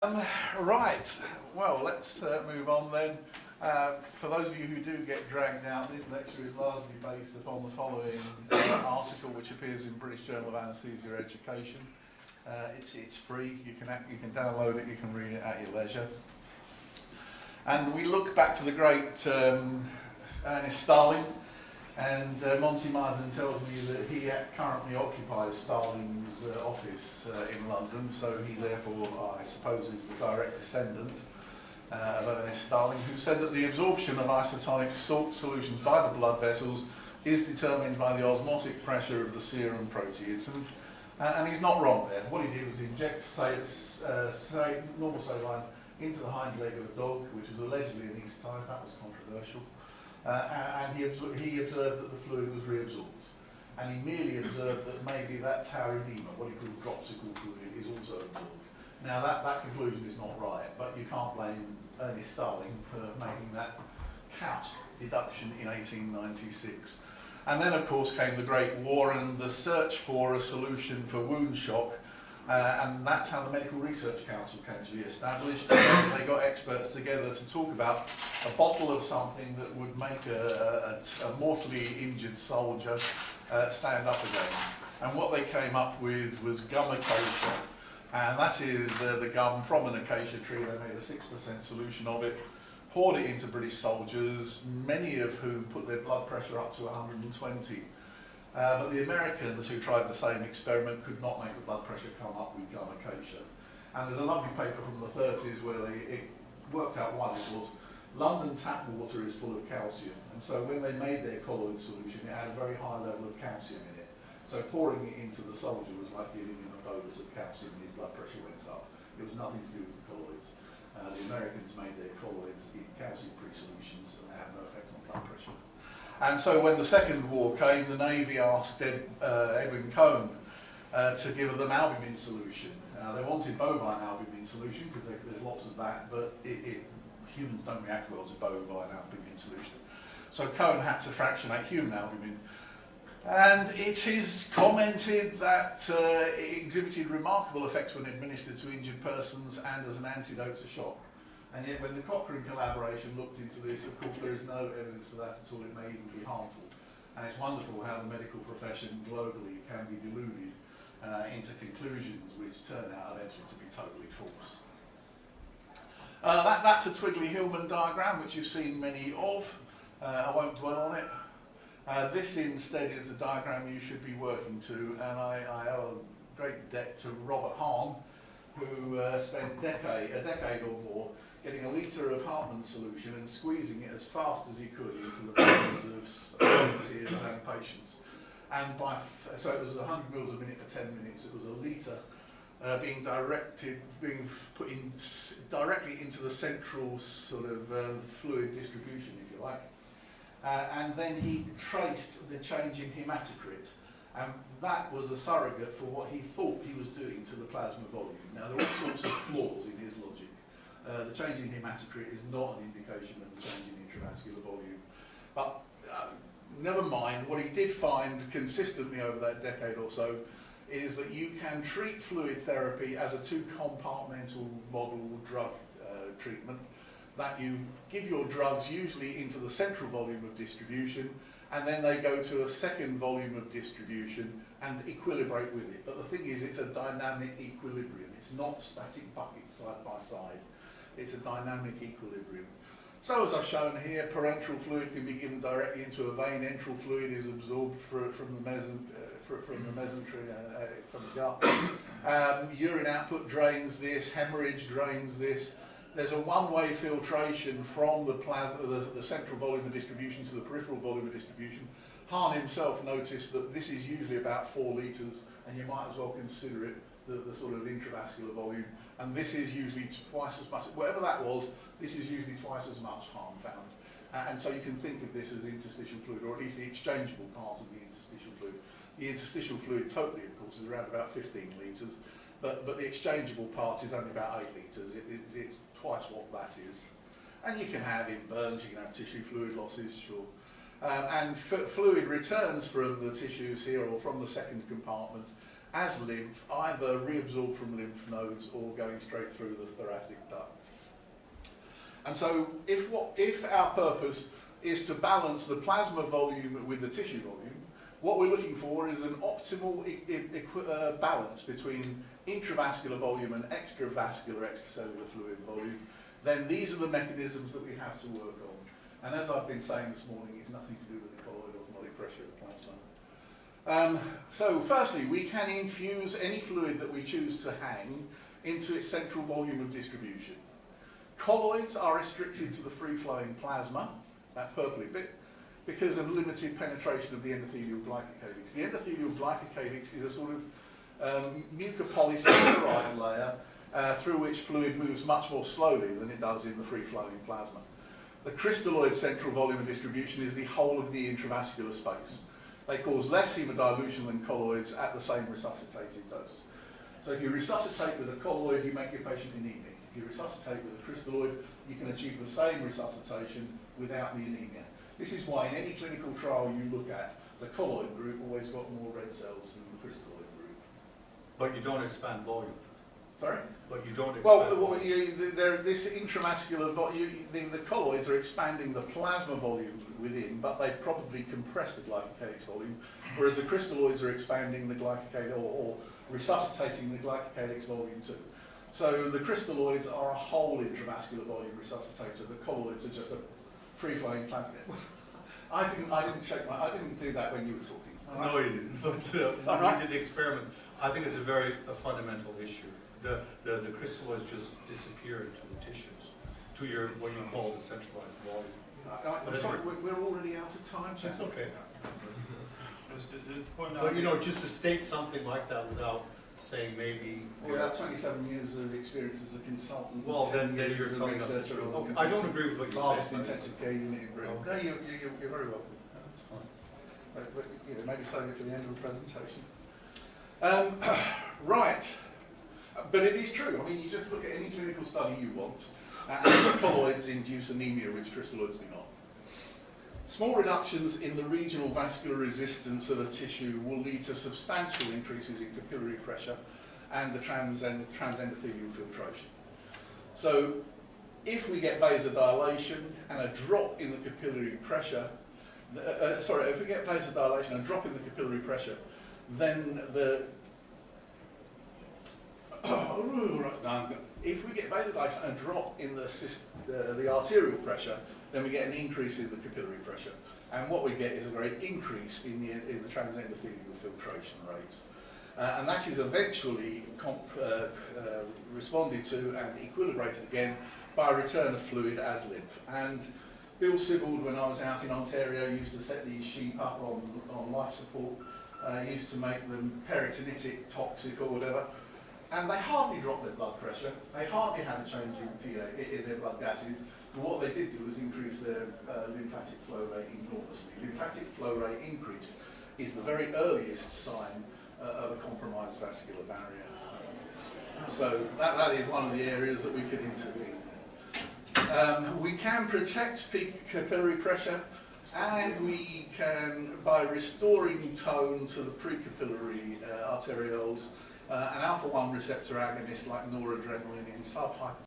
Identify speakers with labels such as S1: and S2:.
S1: Right, well, let's move on then. For those of you who do get dragged out, this lecture is largely based upon the following article, which appears in British Journal of Anaesthesia Education. It's free, you can download it, you can read it at your leisure. And we look back to the great Ernest Starling, and Monty Mythen tells me that he currently occupies Starling's office in London, so he therefore, I suppose, is the direct descendant of Ernest Starling, who said that the absorption of isotonic salt solutions by the blood vessels is determined by the osmotic pressure of the serum proteins. And he's not wrong there. What he did was inject normal saline into the hind leg of a dog, which was allegedly anaesthetised. That was controversial. And he observed that the fluid was reabsorbed. And he merely observed that maybe that's how oedema, what he called dropsical fluid, is also absorbed. Now that conclusion is not right, but you can't blame Ernest Starling for making that couched deduction in 1896. And then of course came the Great War and the search for a solution for wound shock. And that's how the Medical Research Council came to be established. They got experts together to talk about a bottle of something that would make a mortally injured soldier stand up again. And what they came up with was gum acacia. And that is the gum from an acacia tree. They made a 6% solution of it, poured it into British soldiers, many of whom put their blood pressure up to 120. But the Americans who tried the same experiment could not make the blood pressure come up with gum acacia. And there's a lovely paper from the 30s where it worked out one. It was London tap water is full of calcium. And so when they made their colloid solution, it had a very high level of calcium in it. So pouring it into the soldier was like giving him a bolus of calcium and his blood pressure went up. It was nothing to do with the colloids. The Americans made their colloids in calcium-free solutions and they had no effect on blood pressure. And so when the Second War came, the Navy asked Edwin Cohn to give them albumin solution. They wanted bovine albumin solution because there's lots of that, but humans don't react well to bovine albumin solution. So Cohn had to fractionate human albumin. And it is commented that it exhibited remarkable effects when administered to injured persons and as an antidote to shock. And yet when the Cochrane collaboration looked into this, of course there is no evidence for that at all. It may even be harmful. And it's wonderful how the medical profession globally can be deluded into conclusions which turn out eventually to be totally false. That's a Twiggly-Hillman diagram, which you've seen many of. I won't dwell on it. This instead is the diagram you should be working to, and I owe a great debt to Robert Hahn, who spent a decade or more getting a litre of Hartmann solution and squeezing it as fast as he could into the bodies of volunteers and patients. And so it was 100 mils a minute for 10 minutes. It was a litre being put in directly into the central sort of fluid distribution, if you like. And then he traced the change in hematocrit, and that was a surrogate for what he thought he was doing to the plasma volume. Now there are all sorts of flaws in his logic. The change in hematocrit is not an indication of the change in intravascular volume. But never mind, what he did find consistently over that decade or so is that you can treat fluid therapy as a two-compartmental model drug treatment, that you give your drugs usually into the central volume of distribution, and then they go to a second volume of distribution and equilibrate with it. But the thing is, it's a dynamic equilibrium. It's not static buckets side by side. It's a dynamic equilibrium. So as I've shown here, parenteral fluid can be given directly into a vein. Enteral fluid is absorbed from the mesentery, from the gut. Urine output drains this, hemorrhage drains this. There's a one-way filtration from the central volume of distribution to the peripheral volume of distribution. Hahn himself noticed that this is usually about 4 litres, and you might as well consider it the sort of intravascular volume. And this is usually twice as much, whatever that was, this is usually twice as much, Hahn found. And so you can think of this as interstitial fluid, or at least the exchangeable part of the interstitial fluid. The interstitial fluid totally, of course, is around about 15 litres. But the exchangeable part is only about 8 litres. It's twice what that is. And you can have in burns, you can have tissue fluid losses, sure. And fluid returns from the tissues here or from the second compartment as lymph, either reabsorbed from lymph nodes or going straight through the thoracic duct. And so if our purpose is to balance the plasma volume with the tissue volume, what we're looking for is an optimal balance between intravascular volume and extravascular extracellular fluid volume. Then these are the mechanisms that we have to work on. And as I've been saying this morning, it's nothing to do with the colloid osmotic pressure of the plasma. So firstly, we can infuse any fluid that we choose to hang into its central volume of distribution. Colloids are restricted to the free-flowing plasma, that purpley bit, because of limited penetration of the endothelial glycocalyx. The endothelial glycocalyx is a sort of mucopolysaccharide layer through which fluid moves much more slowly than it does in the free-flowing plasma. The crystalloid central volume of distribution is the whole of the intravascular space. They cause less hemodilution than colloids at the same resuscitated dose. So if you resuscitate with a colloid, you make your patient anemic. If you resuscitate with a crystalloid, you can achieve the same resuscitation without the anemia. This is why in any clinical trial you look at, the colloid group always got more red cells than the crystalloid group.
S2: But you don't expand volume.
S1: Sorry?
S2: But you don't expand
S1: this intravascular the colloids are expanding the plasma volume within, but they probably compress the glycocalyx volume, whereas the crystalloids are expanding the glycocalyx or resuscitating the glycocalyx volume too. So the crystalloids are a whole intravascular volume resuscitator. The colloids are just a free-flowing plasma. I didn't do that when you were talking.
S2: Right? No, you didn't. But when we did the experiments, I think it's a fundamental issue. The crystalloids just disappear into the tissues, to your what you call the centralized volume.
S1: I'm sorry, we're already out of time.
S2: That's okay. But you know, just to state something like that without saying maybe...
S1: Without 27 years of experience as a consultant.
S2: Well, then you're telling us that I don't agree with what you said.
S1: Intensive care unit in Britain.
S2: Okay.
S1: No, you're very welcome. That's fine. But you know, maybe save it for the end of the presentation. Right. But it is true. I mean, you just look at any clinical study you want, and colloids induce anemia, which crystalloids do not. Small reductions in the regional vascular resistance of a tissue will lead to substantial increases in capillary pressure and the transendothelial filtration. So if we get vasodilation and a drop in the capillary pressure, if we get vasodilation and a drop in the capillary pressure, then if we get vasodilation and a drop in the arterial pressure, then we get an increase in the capillary pressure. And what we get is a great increase in the transendothelial filtration rate. And that is eventually responded to and equilibrated again by a return of fluid as lymph. And Bill Sibbald, when I was out in Ontario, used to set these sheep up on life support, used to make them peritonitic, toxic or whatever. And they hardly dropped their blood pressure. They hardly had a change in their blood gases. But what they did do was increase their lymphatic flow rate enormously. Lymphatic flow rate increase is the very earliest sign of a compromised vascular barrier. So that is one of the areas that we could intervene. We can protect peak capillary pressure, and we can, by restoring tone to the precapillary arterioles, an alpha-1 receptor agonist like noradrenaline in subhypertension